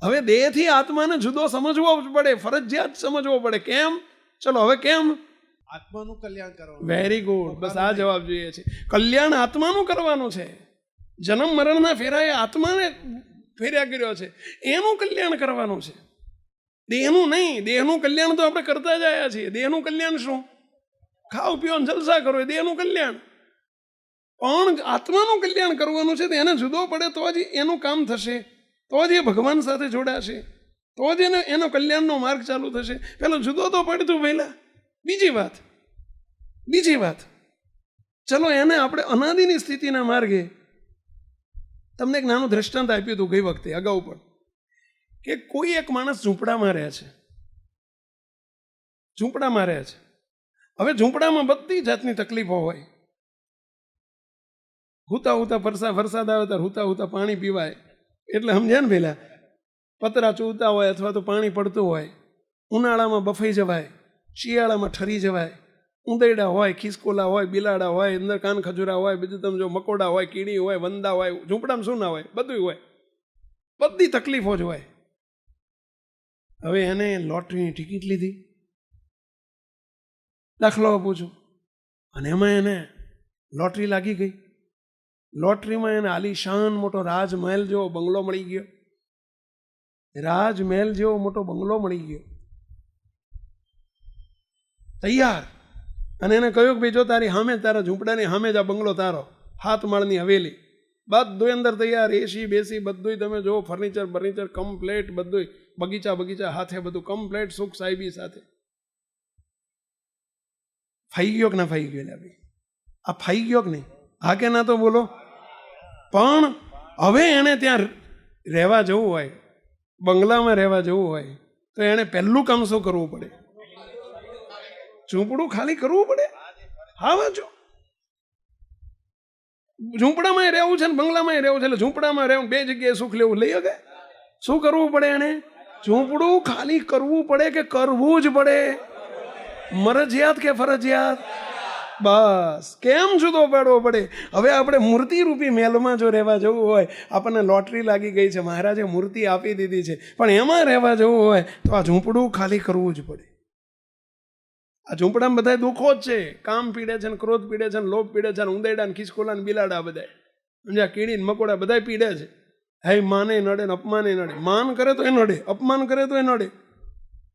હવે દેહથી આત્માને જુદો સમજવો પડે, ફરજિયાત સમજવો પડે. કેમ? ચલો હવે કેમ? આત્માનું કલ્યાણ કરવાનું. વેરી ગુડ, બસ આ જવાબ જોઈએ છે. કલ્યાણ આત્માનું કરવાનું છે. જન્મ મરણના ફેરા એ આત્માને ફેર્યા કર્યો છે, એનું કલ્યાણ કરવાનું છે, દેહનું નહીં. દેહનું કલ્યાણ તો આપણે કરતા જ આવ્યા છીએ. દેહનું કલ્યાણ શું? ખાઓ પીઓ જલસા કરો, એ દેહનું કલ્યાણ. પણ આત્માનું કલ્યાણ કરવાનું છે, તો એને જુદો પડે તો જ એનું કામ થશે, તો જ એ ભગવાન સાથે જોડાશે, તો જ એનો કલ્યાણનો માર્ગ ચાલુ થશે. પેલો જુદો તો પડતું પહેલા. બીજી વાત, ચલો એને આપણે અનાદિની સ્થિતિના માર્ગે, તમને એક નાનું દ્રષ્ટાંત આપ્યું હતું ગઈ વખતે અગાઉ પણ, કે કોઈ એક માણસ ઝૂંપડામાં રહે છે. હવે ઝૂંપડામાં બધી જાતની તકલીફો હોય. હુતા વરસાદ આવે ત્યારે હુતા પાણી પીવાય, એટલે સમજ્યા ને પેલા, પતરા ચૂવતા હોય અથવા તો પાણી પડતું હોય. ઉનાળામાં બફાઈ જવાય, શિયાળામાં ઠરી જવાય. ઉંદરડા હોય, ખિસકોલા હોય, બિલાડા હોય, અંદર કાન ખજૂરા હોય, બીજું તમે જો મકોડા હોય, કીડી હોય, વંદા હોય. ઝૂંપડામાં શું ના હોય? બધું હોય, બધી તકલીફો જ હોય. હવે એને લોટરીની ટિકિટ લીધી, દાખલો આપું છું, અને એમાં એને લોટરી લાગી ગઈ. લોટરીમાં એને આલીશાન મોટો રાજમહેલ જેવો બંગલો મળી ગયો. તૈયાર. અને એને કહ્યું કે ભાઈ જો તારી સામે, તારા ઝૂંપડાની સામે જ આ બંગલો તારો, 7 માળની હવેલી, બધું અંદર તૈયાર, એસી બેસી બધું તમે જો, ફર્નિચર કમ્પ્લેટ, બધું બગીચા હાથે, બધું કમ્પ્લેટ, સુખ સાહેબી સાથે. ફાઈ ગયો કે ના ફાઈ ગયો? ભાઈ આ ફાઈ ગયો કે નહીં? હા કે ના? તો બોલો. પણ હવે એને ત્યાં રહેવા જવું હોય, બંગલામાં રહેવા જવું હોય, તો એને પહેલું કામ શું કરવું પડે? ઝૂંપડું ખાલી કરવું પડે. હા વાંચો, ઝૂંપડામાં રહેવું છે ને બંગલામાં રહેવું છે, એટલે ઝૂંપડામાં રહેવું, 2 જગ્યાએ સુખ લેવું લઈ શકે. શું કરવું પડે એને? ઝૂંપડું ખાલી કરવું પડે કે કરવું જ પડે? મરજિયાત કે ફરજિયાત? બસ. કેમ જુદો પાડવો પડે? હવે આપણે મૂર્તિરૂપી મહેલમાં જો રહેવા જવું હોય, આપણને લોટરી લાગી ગઈ છે, મહારાજે મૂર્તિ આપી દીધી છે, પણ એમાં રહેવા જવું હોય તો આ ઝૂંપડું ખાલી કરવું જ પડે. આ ઝૂંપડામાં બધા દુઃખો જ છે. કામ પીડે છે ને, ક્રોધ પીડે છે ને, લોભ પીડે છે ને, ઉંદરડા ને ખિસકોલા ને બિલાડા બધા સમજ્યા, કીડી ને મકોડા બધા પીડે છે. હે માને નડે ને અપમાને નડે. માન કરે તો એ નડે, અપમાન કરે તો એ નડે.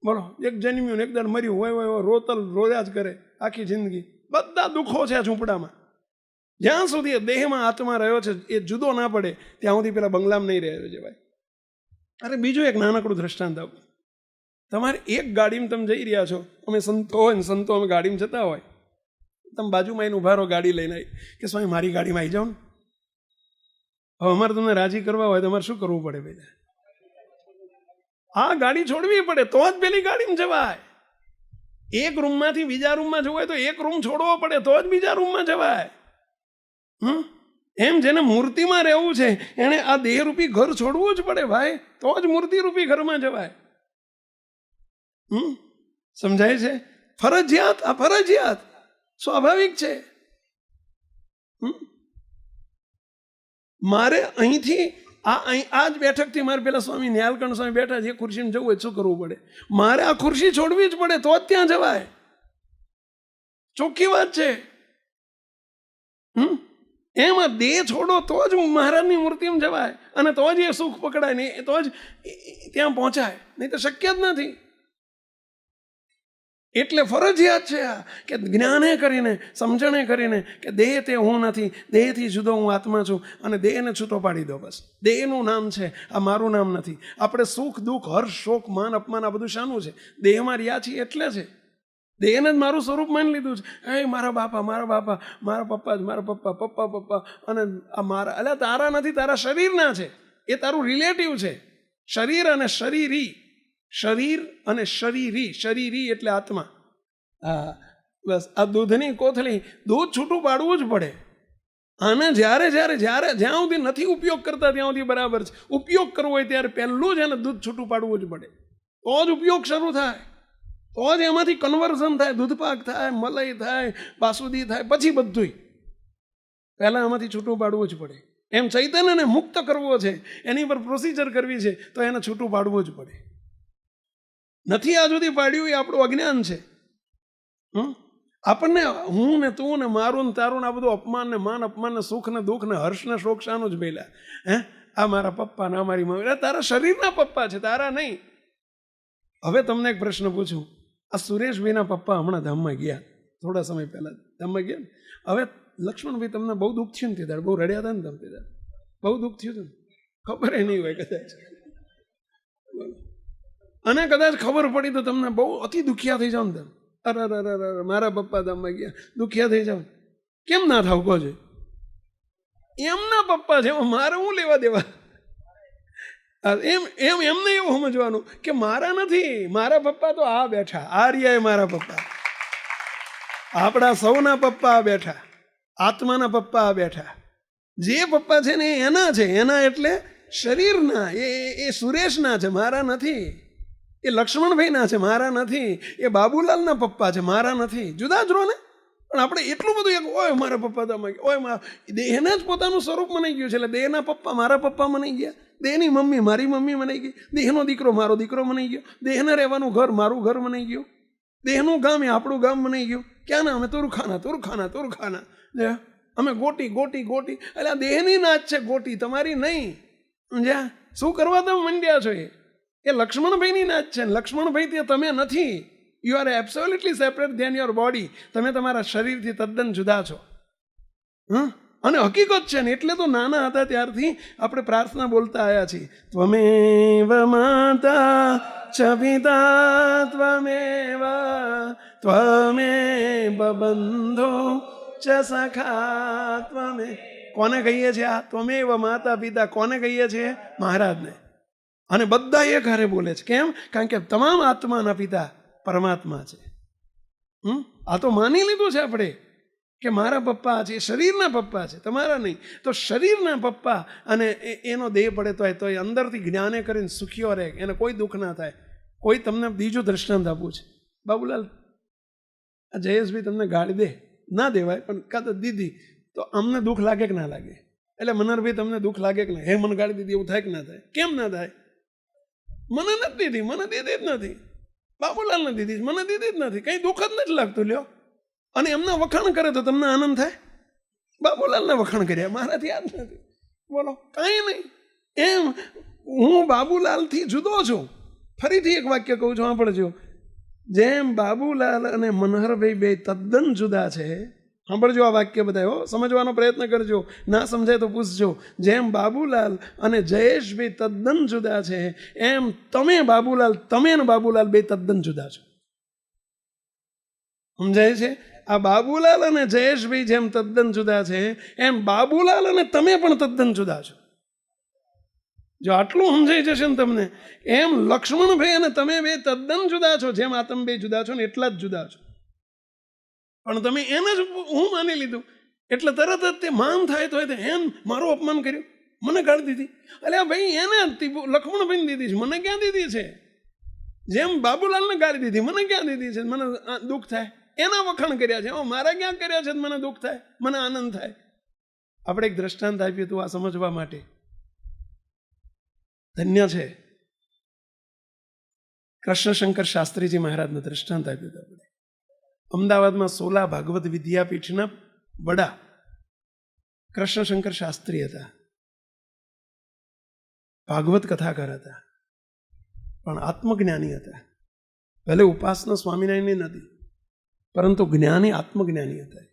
બોલો, એક જન્મ્યું ને એકદમ મર્યું હોય, રોતલ રોયા જ કરે આખી જિંદગી. બધા દુઃખો છે આ ઝૂંપડામાં. જ્યાં સુધી દેહમાં આત્મા રહ્યો છે એ જુદો ના પડે ત્યાં સુધી પેલા બંગલામાં નહીં રહ્યો છે ભાઈ. અરે બીજું એક નાનકડું દ્રષ્ટાંત આપું. તમારે એક ગાડીમાં તમે જઈ રહ્યા છો, અમે સંતો હોય ને, સંતો અમે ગાડીમાં જતા હોય, તમે બાજુમાં એને ઉભા રહો, ગાડી લઈને આવી કે સ્વામી મારી ગાડીમાં આવી જાઓ ને. હવે અમારે તમને રાજી કરવા હોય તો અમારે શું કરવું પડે? ભાઈ આ ગાડી છોડવી પડે તો જ પેલી ગાડીમાં જવાય. એક રૂમમાંથી બીજા રૂમમાં જવું હોય તો એક રૂમ છોડવો પડે તો જ બીજા રૂમમાં જવાય. એમ જેને મૂર્તિમાં રહેવું છે એને આ દેહરૂપી ઘર છોડવું જ પડે ભાઈ, તો જ મૂર્તિરૂપી ઘરમાં જવાય. સમજાય છે? ફરજિયાત, આ ફરજિયાત સ્વાભાવિક છે. મારે અહીંથી આ જ બેઠકથી મારે પેલા સ્વામી ન્યાલકંઠ સ્વામી બેઠા છે, એ ખુરશીને જવું હોય શું કરવું પડે? મારે આ ખુરશી છોડવી જ પડે તો જ ત્યાં જવાય. ચોખ્ખી વાત છે. એમાં દેહ છોડો તો જ મહારાજની મૂર્તિમાં જવાય, અને તો જ એ સુખ પકડાય, નહીં તો જ ત્યાં પહોંચાય, નહીં તો શક્ય જ નથી. એટલે ફરજિયાત છે આ કે જ્ઞાને કરીને, સમજણે કરીને કે દેહ તે હું નથી, દેહથી જુદો હું આત્મા છું, અને દેહને છૂટો પાડી દો. બસ દેહનું નામ છે, આ મારું નામ નથી. આપણે સુખ દુઃખ, હર્ષ શોક માન અપમાન આ બધું શાનું છે? દેહમાં રહ્યા છીએ એટલે છે. દેહને જ મારું સ્વરૂપ માની લીધું છે. હે મારા બાપા, મારા પપ્પા જ મારા પપ્પા, અને આ મારા, એટલે તારા નથી, તારા શરીરના છે. એ તારું રિલેટિવ છે. શરીર અને શરીરી, શરીર અને શરીરી એટલે આત્મા. હા બસ. આ દૂધની કોથળી, દૂધ છૂટું પાડવું જ પડે. આને જ્યાં સુધી નથી ઉપયોગ કરતા ત્યાં સુધી બરાબર છે. ઉપયોગ કરવો હોય ત્યારે પહેલું જ એને દૂધ છૂટું પાડવું જ પડે, તો જ ઉપયોગ શરૂ થાય, તો જ એમાંથી કન્વર્ઝન થાય, દૂધપાક થાય, મલાઈ થાય, બાસુદી થાય, પછી બધું પહેલાં એમાંથી છૂટું પાડવું જ પડે. એમ ચૈતન્યને મુક્ત કરવો છે, એની પર પ્રોસિજર કરવી છે, તો એને છૂટું પાડવું જ પડે. નથી આ સુધી પાડ્યું એ આપણું અજ્ઞાન છે. આપણને હું ને તું ને મારું ને તારું ને આ બધું અપમાન ને માન અપમાન ને સુખ ને દુઃખ ને હર્ષ ને શોક શાનું જ બેલા. આ મારા પપ્પા ને મારી મમ્મી, તારા શરીરના પપ્પા છે, તારા નહીં. હવે તમને એક પ્રશ્ન પૂછું. આ સુરેશભાઈના પપ્પા હમણાં ધામમાં ગયા, થોડા સમય પહેલા ધામમાં ગયા. હવે લક્ષ્મણભાઈ તમને બહુ દુઃખ થયું ને તે બહુ રડ્યા હતા ને તમે તે બહુ દુઃખ થયું હતું, ખબર એ નહીં હોય કદાચ, અને કદાચ ખબર પડી તો તમને બહુ અતિ દુખિયા થઈ જાવ ને તમે. અરે અરે મારા પપ્પા ધામમાં ગયા, દુખિયા થઈ જાવ. કેમ ના થાવ કહો છો? એમના પપ્પા છે, મારે હું લેવા દેવા? એમને એવું સમજવાનું કે મારા નથી, મારા પપ્પા તો આ બેઠા, આ રહ્યા મારા પપ્પા, આપણા સૌના પપ્પા આ બેઠા, આત્માના પપ્પા આ બેઠા. જે પપ્પા છે ને એના છે, એના એટલે શરીરના, એ સુરેશના છે, મારા નથી. એ લક્ષ્મણભાઈના છે, મારા નથી. એ બાબુલાલના પપ્પા છે, મારા નથી. જુદા જ રહો ને. પણ આપણે એટલું બધું એક ઓય મારા પપ્પા તમે ઓય દેહને જ પોતાનું સ્વરૂપ મનાઈ ગયું છે. એટલે દેહના પપ્પા મારા પપ્પા મનાઈ ગયા, દેહની મમ્મી મારી મમ્મી મનાઈ ગઈ, દેહનો દીકરો મારો દીકરો મનાઈ ગયો, દેહને રહેવાનું ઘર મારું ઘર મનાઈ ગયું, દેહનું ગામ એ આપણું ગામ મનાઈ ગયું. ક્યાં ના અમે તુરખાના તુરખાના તુરખાના, અમે ગોટી ગોટી ગોટી. એટલે આ દેહની નાચ છે ગોટી, તમારી નહીં. સમજ્યા? શું કરવા તમે મંડ્યા છો? એ લક્ષ્મણભાઈની નાચ છે. લક્ષ્મણભાઈ ત્યાં તમે નથી. You are absolutely separate then your body. તમે તમારા શરીરથી તદ્દન જુદા છો. અને હકીકત છે ને. એટલે તો નાના હતા ત્યારથી આપણે પ્રાર્થના બોલતા આવ્યા છીએ. ત્વમેવ માતા ચ પિતા ત્વમેવ ત્વમેવ બંધો ચ સખા ત્વમે. કોને કહીએ છીએ આ ત્વમેવ માતા પિતા? કોને કહીએ છીએ? મહારાજને. અને બધા એક હારે બોલે છે. કેમ? કારણ કે તમામ આત્માના પિતા પરમાત્મા છે. આ તો માની લીધું છે આપણે કે મારા પપ્પા છે, શરીરના પપ્પા છે, તમારા નહીં. તો શરીરના પપ્પા અને એનો દેહ પડે તો એ અંદરથી જ્ઞાને કરીને સુખીઓ રહે, એને કોઈ દુઃખ ના થાય. કોઈ તમને બીજું દ્રષ્ટાંત આપવું છે. બાબુલાલ, આ જયેશભાઈ તમને ગાળી દે, ના દેવાય, પણ કાં તો દીધી તો અમને દુઃખ લાગે કે ના લાગે? એટલે મનરભાઈ તમને દુઃખ લાગે કે ના? હે મને ગાળી દીધી, એવું થાય કે ના થાય? કેમ ના થાય? મને નથી દીધી, મને દીધી જ નથી. બાબુલાલને દીધી, મને દીધી જ નથી. કંઈ દુઃખ જ નથી લાગતું. લ્યો. અને એમના વખાણ કરે તો તમને આનંદ થાય? બાબુલાલના વખાણ કર્યા, મારાથી યાદ નથી. બોલો, કાંઈ નહીં. એમ હું બાબુલાલથી જુદો છું. ફરીથી એક વાક્ય કહું છું, સાંભળજો. જેમ બાબુલાલ અને મનહરભાઈ બે તદ્દન જુદા છે. સાંભળજો આ વાક્ય બધા, સમજવાનો પ્રયત્ન કરજો. ના સમજાય તો પૂછજો. જેમ બાબુલાલ અને જયેશભાઈ તદ્દન જુદા છે, એમ તમે બાબુલાલ, તમે ને બાબુલાલ બે તદ્દન જુદા છો. સમજાય છે? આ બાબુલાલ અને જયેશભાઈ જેમ તદ્દન જુદા છે, એમ બાબુલાલ અને તમે પણ તદ્દન જુદા છો. જો આટલું સમજાઈ જશે ને તમને, એમ લક્ષ્મણભાઈ અને તમે બે તદ્દન જુદા છો. જેમ આ તમે બે જુદા છો ને એટલા જ જુદા છો. પણ તમે એને જ હું માની લીધું. એટલે તરત જ તે માન થાય તો એમ મારું અપમાન કર્યું, મને ગાળી દીધી. એટલે ભાઈ એને લક્ષ્મણભાઈને દીધી છે, મને ક્યાં દીધી છે? જેમ બાબુલાલને ગાળી દીધી, મને ક્યાં દીધી છે? મને દુઃખ થાય. એના વખાણ કર્યા છે, મારા ક્યાં કર્યા છે? મને દુઃખ થાય, મને આનંદ થાય. આપણે એક દ્રષ્ટાંત આપ્યું હતું આ સમજવા માટે. ધન્ય છે કૃષ્ણશંકર શાસ્ત્રીજી મહારાજને દ્રષ્ટાંત આપ્યું હતું આપણે. અમદાવાદમાં સોલા ભાગવત વિદ્યાપીઠના વડા કૃષ્ણશંકર શાસ્ત્રી હતા. ભાગવત કથાકાર હતા, પણ આત્મજ્ઞાની હતા. ભલે ઉપાસના સ્વામિનારાયણની નથી, પરંતુ જ્ઞાની આત્મજ્ઞાની હતા.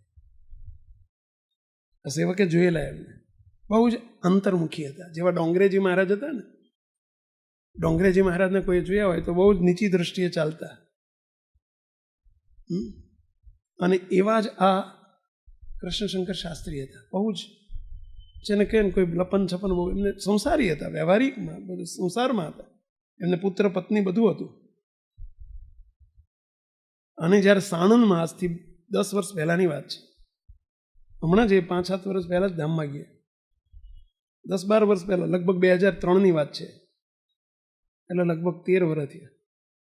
સેવકે જોયેલા એમને બહુ જ અંતર્મુખી હતા. જેવા ડોંગરેજી મહારાજ હતા ને, ડોંગરેજી મહારાજને કોઈ જોયા હોય તો બહુ જ નીચી દ્રષ્ટિએ ચાલતા. અને એવા જ આ કૃષ્ણશંકર શાસ્ત્રી હતા. બહુ જ જેને કહે ને કોઈ લપન છપન, બહુ એમને સંસારી હતા, વ્યવહારિકમાં બધું સંસારમાં હતા. એમને પુત્ર પત્ની બધું હતું. અને જ્યારે સાણંદમાં આજથી 10 વર્ષ પહેલાની વાત છે, હમણાં જે 5-7 વર્ષ પહેલા જ ધામમાં ગયા, 10-12 વર્ષ પહેલા, લગભગ 2003ની વાત છે, એટલે લગભગ 13 વર્ષ થયા.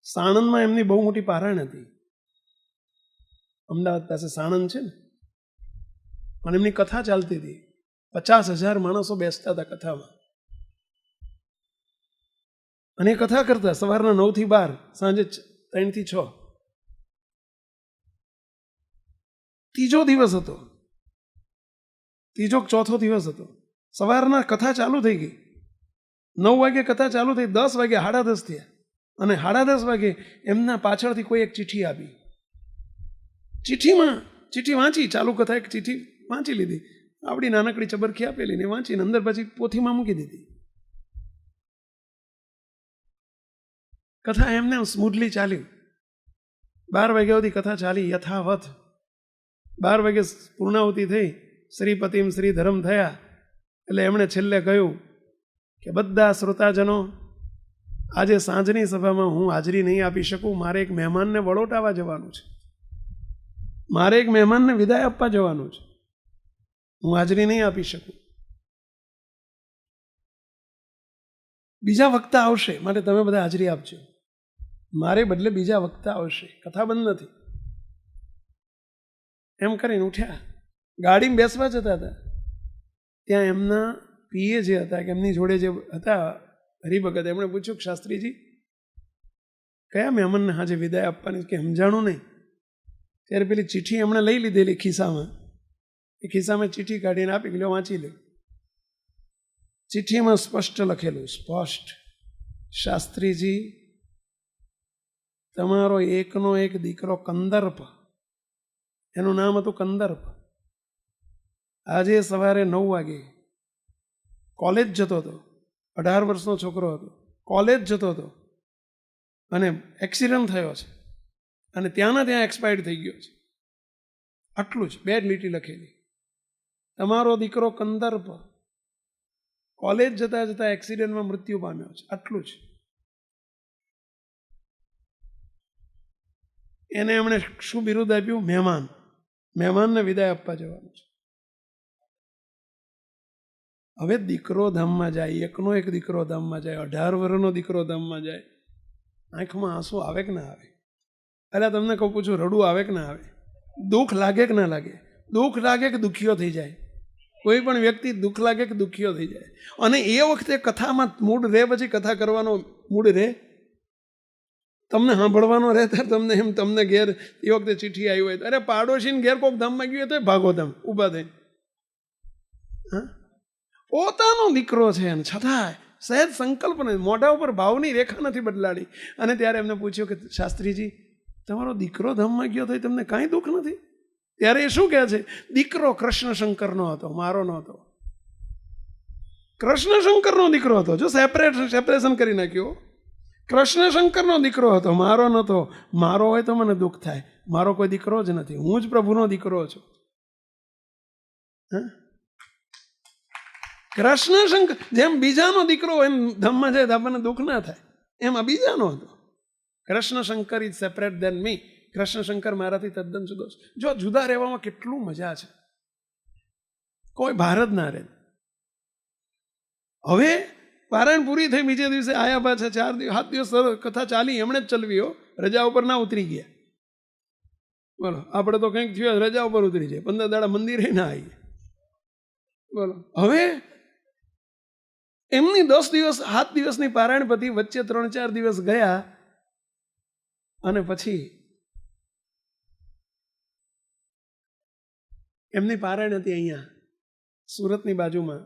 સાણંદમાં એમની બહુ મોટી પારાયણ હતી. અમદાવાદ પાસે સાણંદ છે ને, અને એમની કથા ચાલતી હતી. 50,000 માણસો બેસતા હતા કથામાં, અને એ કથા કરતા સવારના 9 થી 12, સાંજે 3 થી 6. ત્રીજો દિવસ હતો, ત્રીજો ચોથો દિવસ હતો. સવારના કથા ચાલુ થઈ ગઈ, 9 વાગે કથા ચાલુ થઈ, 10 વાગે 10:30 થયા, અને 10:30 વાગે એમના પાછળથી કોઈ એક ચિઠ્ઠી આપી. ચિઠ્ઠી વાંચી, ચાલુ કથા એક ચિઠ્ઠી વાંચી લીધી, આપણી નાનકડી ચબરખી આપેલી ને વાંચીને અંદર પછી પોથીમાં મૂકી દીધી. કથા એમને સ્મૂથલી ચાલી. 12 વાગ્યા સુધી કથા ચાલી યથાવત. 12 વાગે પૂર્ણાહુતિ થઈ, શ્રીપતિમ શ્રીધરમ થયા. એટલે એમણે છેલ્લે કહ્યું કે બધા શ્રોતાજનો, આજે સાંજની સભામાં હું હાજરી નહીં આપી શકું, મારે એક મહેમાનને વળોટાવા જવાનું છે, મારે એક મહેમાનને વિદાય આપવા જવાનું છે, હું હાજરી નહીં આપી શકું. બીજા વક્તા આવશે, માટે તમે બધા હાજરી આપજો. મારે બદલે બીજા વક્તા આવશે, કથા બંધ નથી. એમ કરીને ઉઠ્યા, ગાડીમાં બેસવા જતા હતા. ત્યાં એમના પીએ જે હતા, કે એમની જોડે જે હતા હરિભગત, એમણે પૂછ્યું કે શાસ્ત્રીજી કયા મહેમાનને હાજે વિદાય આપવાની, કે સમજાણું નહીં. ત્યારે પેલી ચિઠ્ઠી એમણે લઈ લીધેલી ખિસ્સામાં, એ ખિસ્સામાં ચિઠ્ઠી કાઢીને આપી ગયો, વાંચી લે. ચિઠ્ઠીમાં સ્પષ્ટ લખેલું, સ્પષ્ટ, શાસ્ત્રીજી તમારો એકનો એક દીકરો કંદર્પ, એનું નામ હતું કંદર્પ, આજે સવારે 9 વાગે કોલેજ જતો હતો, 18 વર્ષનો છોકરો હતો, કોલેજ જતો હતો, અને એક્સિડન્ટ થયો છે, અને ત્યાંના ત્યાં એક્સપાયર્ડ થઈ ગયો છે. આટલું જ, 2 લીટી લખેલી. તમારો દીકરો કંદર્પ કોલેજ જતા જતા એક્સિડન્ટમાં મૃત્યુ પામ્યો છે, આટલું જ. એને એમણે શું બિરુદ આપ્યું? મહેમાન. મહેમાનને વિદાય આપવા જવાનું છે. હવે દીકરો ધામમાં જાય, એકનો એક દીકરો ધામમાં જાય, 18 વર્ષનો દીકરો ધામમાં જાય, આંખમાં આંસુ આવે કે ના આવે? એટલે તમને કહું, પૂછું, રડવું આવે કે ના આવે? દુઃખ લાગે કે ના લાગે? દુઃખ લાગે કે દુઃખીઓ થઈ જાય? કોઈ પણ વ્યક્તિ દુઃખ લાગે કે દુઃખીઓ થઈ જાય. અને એ વખતે કથામાં મૂડ રહે, પછી કથા કરવાનો મૂડ રહે, તમને સાંભળવાનો રહે, ત્યારે તમને એમ, તમને ઘેર એ વખતે ચિઠ્ઠી આવી હોય, અરે પાડોશીને ઘેર કોઈક ધામમાં ગયું હોય તો ભાગો તમે ઊભા થઈને. હા, પોતાનો દીકરો છે, અને છતાં સહેજ સંકલ્પ નથી, મોઢા ઉપર ભાવની રેખા નથી બદલાડી. અને ત્યારે એમને પૂછ્યું કે શાસ્ત્રીજી તમારો દીકરો ધામમાં ગયો તો તમને કાંઈ દુઃખ નથી? ત્યારે એ શું કહે છે? દીકરો કૃષ્ણશંકરનો હતો, મારો નહોતો. કૃષ્ણશંકરનો દીકરો હતો, જો સેપરેશન કરી નાખ્યો. કૃષ્ણશંકરનો દીકરો હતો, મારો નહોતો. મારો હોય તો મને દુઃખ થાય, મારો કોઈ દીકરો જ નથી, હું જ પ્રભુનો દીકરો છું. હા, કૃષ્ણશંકર જેમ બીજાનો દીકરો એમ ધામમાં જાય તો આપણને દુઃખ ના થાય, એમ આ બીજાનો હતો. કૃષ્ણશંકર ઇઝ સેપરેટ દેન મી. કૃષ્ણશંકર મારાથી તદ્દન જુદો છે. જો જુદા રહેવામાં કેટલું મજા છે, કોઈ ભાર જ ના રહે. હવે પારાયણ પૂરી થઈ, બીજે દિવસે આયા પાછા 7 દિવસ કથા ચાલી, એમણે જ ચલવી હો, રજા ઉપર ના ઉતરી ગયા. બોલો, આપણે તો કંઈક થયું રજા ઉપર ઉતરી જાય, 15 દાડા મંદિરે ના આવીએ. બોલો, હવે એમની 10 દિવસ 7 દિવસની પારાયણ પતિ, વચ્ચે 3-4 દિવસ ગયા, અને પછી એમની પારાયણ હતી અહીંયા સુરતની બાજુમાં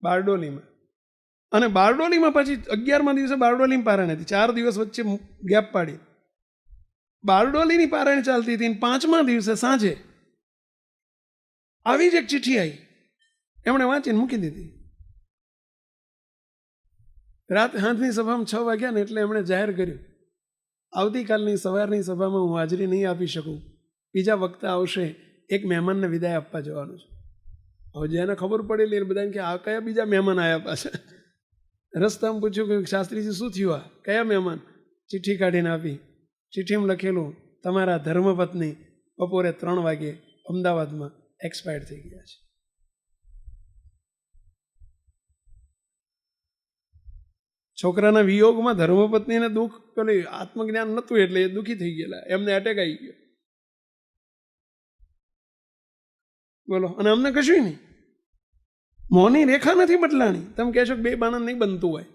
બારડોલીમાં. અને બારડોલીમાં પછી 11મા દિવસે બારડોલીમાં પારાયણ હતી, 4 દિવસ વચ્ચે ગેપ પાડી બારડોલીની પારાયણ ચાલતી હતી. 5મા દિવસે સાંજે આવી જ એક ચિઠ્ઠી આવી, એમણે વાંચીને મૂકી દીધી. રાત 5ની સભામાં 6 વાગ્યા ને એટલે એમણે જાહેર કર્યું, આવતીકાલની સવારની સભામાં હું હાજરી નહીં આપી શકું, બીજા વક્તા આવશે, એક મહેમાનને વિદાય આપવા જવાનું છે. હવે જેને ખબર પડેલી એ બધાને કે આ કયા બીજા મહેમાન આવ્યા પાછા? રસ્તામાં પૂછ્યું કે શાસ્ત્રીજી શું થયું, આ કયા મહેમાન? ચિઠ્ઠી કાઢીને આપી. ચિઠ્ઠીમાં લખેલું, તમારા ધર્મપત્ની બપોરે 3 વાગે અમદાવાદમાં એક્સપાયર્ડ થઈ ગયા છે. છોકરાના વિયોગમાં ધર્મપત્નીને દુઃખ, પેલી આત્મજ્ઞાન નહોતું એટલે એ દુઃખી થઈ ગયેલા, એમને એટેક આવી ગયો. બોલો, અને અમને કશું નહીં. મોંની રેખા નથી બદલાણી. તમે કહેશો કે બે બાણું નહીં બનતું હોય,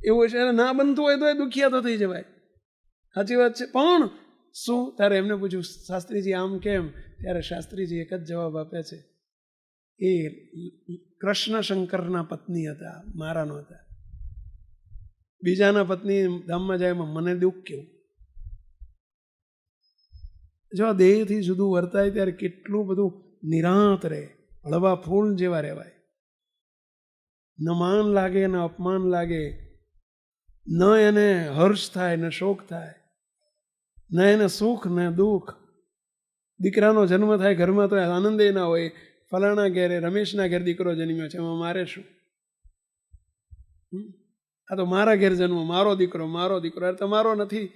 એવું છે ના બનતું હોય તો એ દુખિયા તો થઈ જવાય. સાચી વાત છે. પણ શું તારે એમને પૂછ્યું શાસ્ત્રીજી આમ કેમ? ત્યારે શાસ્ત્રીજી એક જ જવાબ આપે છે, એ કૃષ્ણ શંકરના પત્ની હતા, મારા નહોતા. બીજાના પત્ની ધામમાં જાય એમાં મને દુઃખ કેવું? જો આ દેહથી જુદું વર્તાય ત્યારે કેટલું બધું નિરાંત રહે, હળવા ફૂલ જેવા રહેવાય. ન માન લાગે ન અપમાન લાગે, ન એને હર્ષ થાય ન શોક થાય, ન એને સુખ ન દુઃખ. દીકરાનો જન્મ થાય ઘરમાં તો આનંદ ના હોય, ફલાણા ઘેરે રમેશના ઘેર દીકરો જન્મ્યો છે, એમાં મારે શું? આ તો મારા ઘેર જન્મ, મારો દીકરો. અરે તમારો નથી,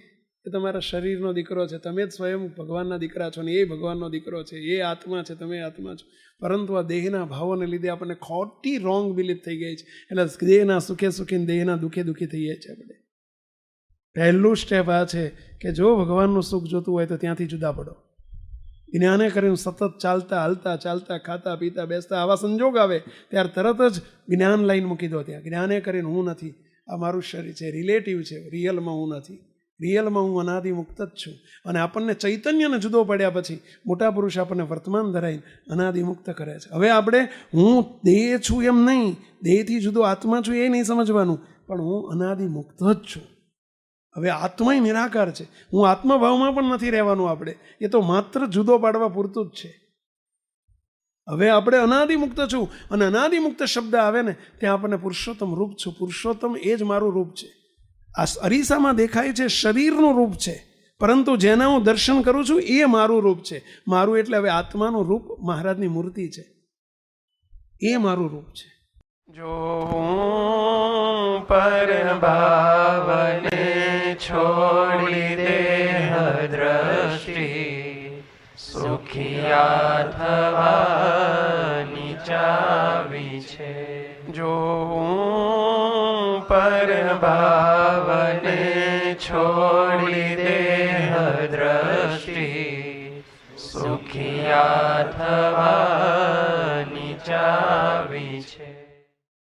એ તમારા શરીરનો દીકરો છે. તમે જ સ્વયં ભગવાનના દીકરા છો ને એ ભગવાનનો દીકરો છે. એ આત્મા છે, તમે આત્મા છો. પરંતુ આ દેહના ભાવોને લીધે આપણને ખોટી રોંગ બિલીફ થઈ ગઈ છે. એટલે દેહના સુખે સુખી, દેહના દુઃખે દુઃખી થઈ જાય છે આપણે. પહેલું સ્ટેપ આ છે કે જો ભગવાનનું સુખ જોતું હોય તો ત્યાંથી જુદા પડો. જ્ઞાને કરીને સતત ચાલતા હાલતા, ચાલતા ખાતા પીતા બેસતા આવા સંજોગ આવે ત્યારે તરત જ જ્ઞાન લાઈન મૂકી દો. ત્યાં જ્ઞાને કરીને હું નથી, આ મારું શરીર છે, રિલેટિવ છે, રિયલમાં હું નથી. રિયલમાં હું અનાદિ મુક્ત જ છું. અને આપણને ચૈતન્યને જુદો પડ્યા પછી મોટા પુરુષ આપણને વર્તમાન ધરાઈને અનાદિ મુક્ત કરે છે. હવે આપણે હું દેહ છું એમ નહીં, દેહથી જુદો આત્મા છું એ નહીં સમજવાનું, પણ હું અનાદિ મુક્ત જ છું. હવે આત્મા નિરાકાર છે, હું આત્મભાવમાં પણ નથી રહેવાનું. આપણે એ તો માત્ર જુદો પાડવા પૂરતું જ છે. હવે આપણે અનાદિમુક્ત છું, અને અનાદિમુક્ત શબ્દ આવે ને ત્યાં આપણને પુરુષોત્તમ રૂપ છું. પુરુષોત્તમ એ જ મારું રૂપ છે. આ અરીસામાં દેખાય છે શરીરનું રૂપ છે, પરંતુ જેના હું દર્શન કરું છું એ મારું રૂપ છે. મારું એટલે હવે આત્માનું રૂપ મહારાજની મૂર્તિ છે, એ મારું રૂપ છે. જો પર ભાવને છોડી દેહ દ્રષ્ટિ, સુખિયા થવાની ચાવી છે. જો પર ભાવને છોડી દેહ દ્રષ્ટિ, સુખિયા થવા